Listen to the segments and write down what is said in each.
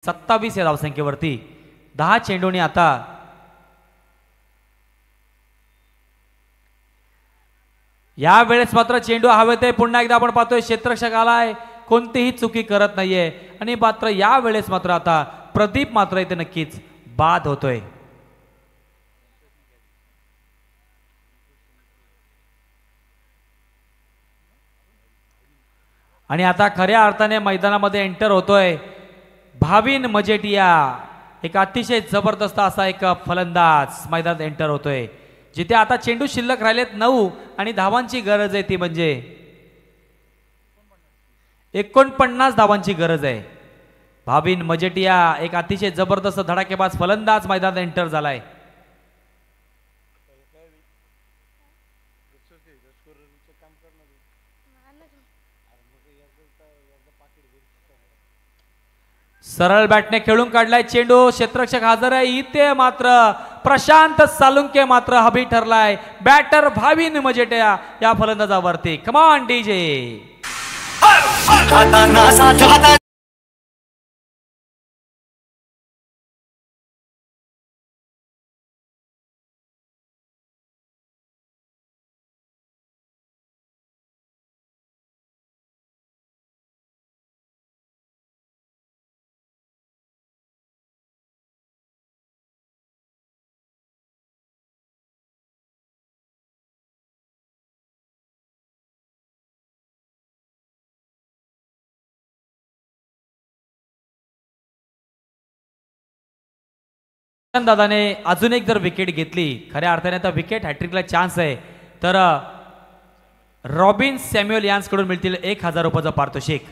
27 या धावसंख्येवरती 10 चेंडूंनी आता या वेळेस मात्र चेंडू हवेत आहे। पुन्हा एकदा आपण पाहतोय क्षेत्ररक्षक आलाय, कोणतीही चुकी करत नाहीये आणि मात्र या वेळेस मात्र आता प्रदीप मात्र इथे नक्कीच बाद होतोय। आणि आता खऱ्या अर्थाने मैदानामध्ये एंटर होतोय भाविन मजेटिया, एक अतिशय जबरदस्त असा एक फलंदाज मैदानात एंटर होतोय, जिथे आता चेंडू शिल्लक राहिलेत 9 आणि धावांची गरज आहे ती म्हणजे 49 धावांची गरज आहे। भाविन मजेटिया एक अतिशय जबरदस्त धडाकेबाज फलंदाज मैदानात एंटर झालाय। सरळ बॅटने खेळून काढलाय चेंडू, क्षेत्ररक्षक हजर आहे इथे मात्र प्रशांत सालुंके मात्र हबी ठरलाय बॅटर भाविन मजेटिया या फलंदाजावरती। कमान डीजे। दादाने अजून एक जर विकेट घेतली, खऱ्या अर्थाने आता विकेट हॅट्रिकला चान्स आहे, तर रॉबिन सॅम्युअल यांसकडून मिळतील 1000 रुपयाचं पारितोषिक।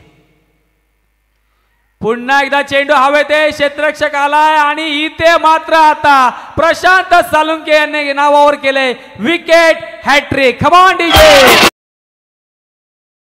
पुन्हा एकदा चेंडू हवेत आहे, क्षेत्ररक्षक आलाय आणि इथे मात्र आता प्रशांत सालुंके यांनी नावावर केले wicket hat trick. Come on DJ.